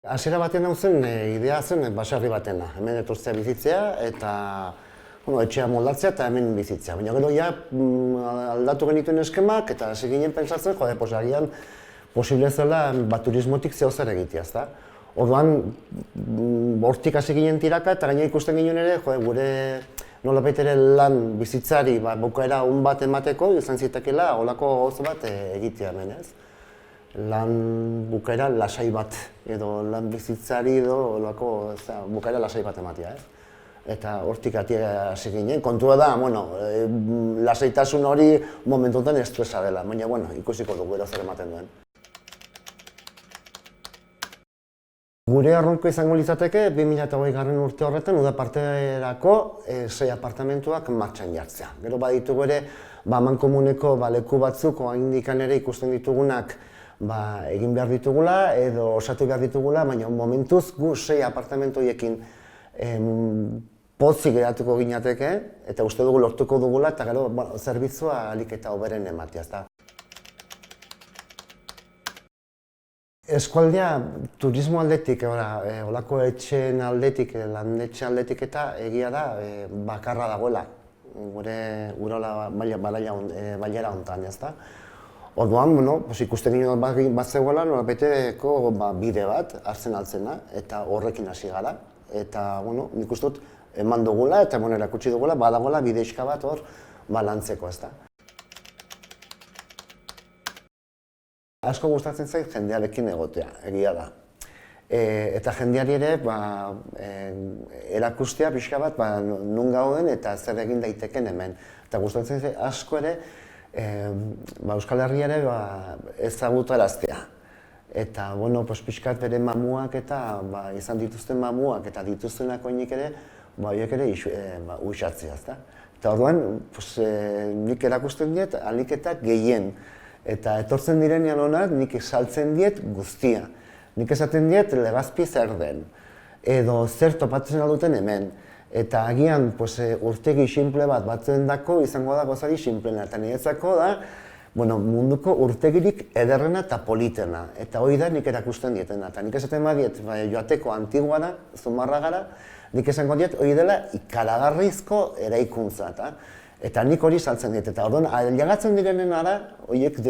Hasiera baten hau zen, idea zen baserri batena. Hemen etortzea bizitzea eta etxea moldatzea eta hemen bizitzea. Baina gero ja aldatu genituen eskemak eta hasi ginen pentsatzen, agian posible zela turismotik zeo zer egitea, ezta? Orduan, hortik hasi ginen tiraka eta gaina ikusten ginen ere, gure nolabait ere lan bizitzari bukaera on bat emateko, izan zitekeela holako gauza bat egitea hemen, ez? Lan bukaera lasai bat, edo lan bizitzari edo holako bukaera lasai bat ematea, ez? Eta hortik hasi ginen. Kontua da, lasaitasun hori momentu honetan estresa dela, baina ikusiko dugu gero zer ematen duen. Gure erronka izango litzateke 2020 urte horretan udaparterako 6 apartamentuak martxan jartzea. Gero baditugu ere amankomuneko leku batzuk oraindik ere ikusten ditugunak egin behar ditugula edo osatu behar ditugula, baina momentuz gu 6 apartamentu horiekin pozik geratuko ginateke eta uste dugu lortuko dugula eta gero zerbitzua ahalik eta hoberen ematea. Eskualdea turismo aldetik, holako etxeen aldetik, landetxe aldetik eta egia da bakarra dagoela gure urola bailara honetan, ezta? Orduan, ikusten ginen bat zegoela, nolabeteko bide bat hartzen altzena eta horrekin hasi gara. Eta, nik uste dut eman dugula eta erakutsi dugula, badagoela bideixka bat hor lantzeko, ezta? Asko gustatzen zait jendearekin egotea, egia da. Eta jendeari ere erakustea pixka bat nun gauden eta zer egin daiteken hemen. Eta gustatzen zait asko ere Euskal Herria ere ezagutaraztea. Eta pixkat bere mamuak eta izan dituzten mamuak eta dituztenak oinik ere horiek ere uxatzea. Eta orduan nik erakusten diet ahalik eta gehien. Eta etortzen direnean honak nik saltzen diet guztia. Nik esaten diet Legazpi zer den, edo zer topatzen alduten hemen. Eta agian urtegi simple bat batzen dako izango da gozari simplena. Eta niretzako da munduko urtegirik ederrena eta politena. Eta hori da nik erakusten dietena. Eta nik esaten badiet joateko antiguara, Zumarra gara, nik esango diet hori dela ikaragarrizko eraikuntza. Eta nik hori saltzen diet, eta orduan, ailegatzen direnen ara, horiek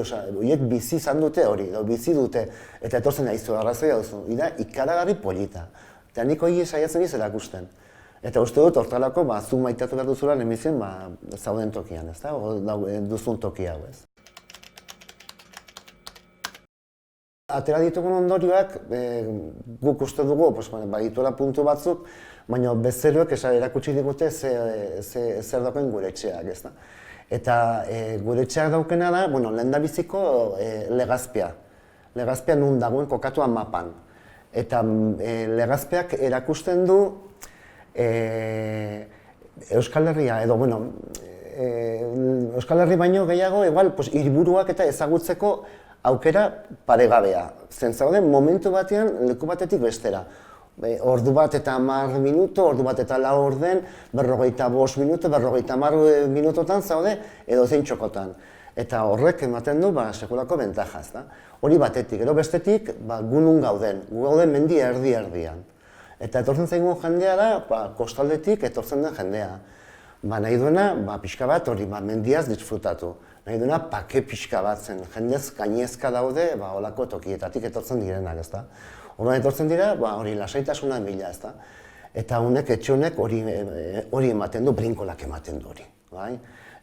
bizi izan dute hori, bizi dute, eta etortzen nahizu, arrazoia duzu, ikaragarri polita. Eta nik hori saiatzen iz erakusten. Eta uste dut, hortalako, zu maitatu behar duzula nemizien zauden tokian, ez da, duzun toki hau, ez. Atera ditugun ondorioak, guk uste dugu, badituela puntu batzuk, baina bezeroek erakutsi digute zer dauken gure etxeak, ez da. Eta gure etxeak daukena da, lehendabiziko Legazpia. Legazpia nun dagoen kokatua mapan. Eta Legazpiak erakusten du Euskal Herria, edo, Euskal Herri baino gehiago, hiriburuak eta ezagutzeko aukera paregabea. Zentzaude, momentu batean leku batetik bestera. Ordu bat eta 10 minutu, ordu bat eta 4 orden, 45 minutu, 50 minutotan zaude edo zein txokotan. Eta horrek ematen du sekulako bentaja, ezta? Hori batetik, gero bestetik gu nun gauden, gu gauden mendi erdi-erdian. Eta etortzen zaigun jendea da, kostaldetik etortzen den jendea. Nahi duena, pixka bat hori mendiaz disfrutatu. Nahi duena pake pixka bat zen, jendez gainezka daude holako tokietatik etortzen direnak, ezta? Orduan etortzen dira, hori lasaitasuna bila, ezta? Eta honek, etxe honek hori ematen du, brinkolak ematen du hori.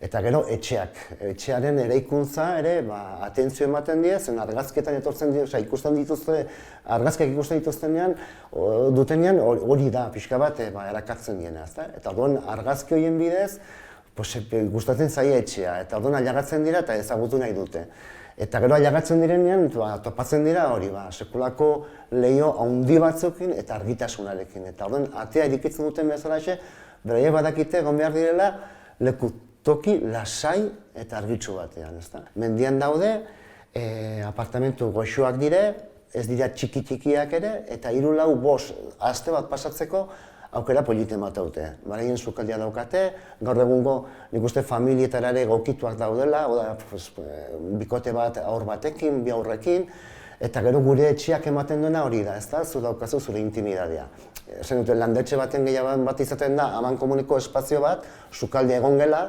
Eta gero etxeak, etxearen eraikuntza ere atentzio ematen dira, zen argazketan etortzen dira, ikusten dituzte, argazkiak ikusten dituztenean, dutenean hori da, pixka bat erakatzen diena, ezta? Eta orduan argazki horien bidez, gustatzen zaie etxea, eta orduan ailegatzen dira eta ezagutu nahi dute. Eta gero ailegatzen direnean, topatzen dira hori, sekulako leiho handi batzukin eta argitasunarekin. Eta orduan, atea irikitzen duten bezalaxe, beraiek badakite egon behar direla leku toki lasai eta argitsu batean, ezta? Mendian daude, apartamentu goxoak dire, ez dira txiki-txikiak ere, eta 3-4-5 aste bat pasatzeko aukera polite bat daute. Baraien sukaldia daukate, gaur egungo nik uste familietara ere egokituak daudela, bikote bat aur batekin, 2 aurrekin, Eta gero gure etxeak ematen duena hori da, ezta? Zu daukazu zure intimidadea. Esan dute, landetxe baten gehiago bat izaten da, aman komuniko espazio bat, sukalde egon gela,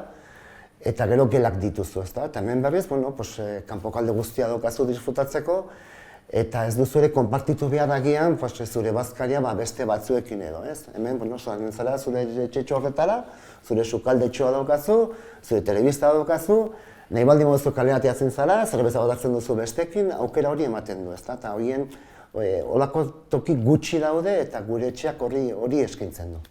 eta gero gelak dituzu, ezta? Eta hemen berriz, bueno, kanpokalde guztia daukazu disfrutatzeko, eta ez duzu ere konpartitu behar agian zure bazkaria beste batzuekin edo, ez? Hemen, zoan zara zure etxetxo horretara, zure sukaldetxoa daukazu, zure telebista daukazu, nahi baldin moduzu kalera teatzen zara, zerbeza botatzen duzu bestekin, aukera hori ematen du, ezta? Eta horien, holako toki gutxi daude eta gure etxeak hori eskaintzen du.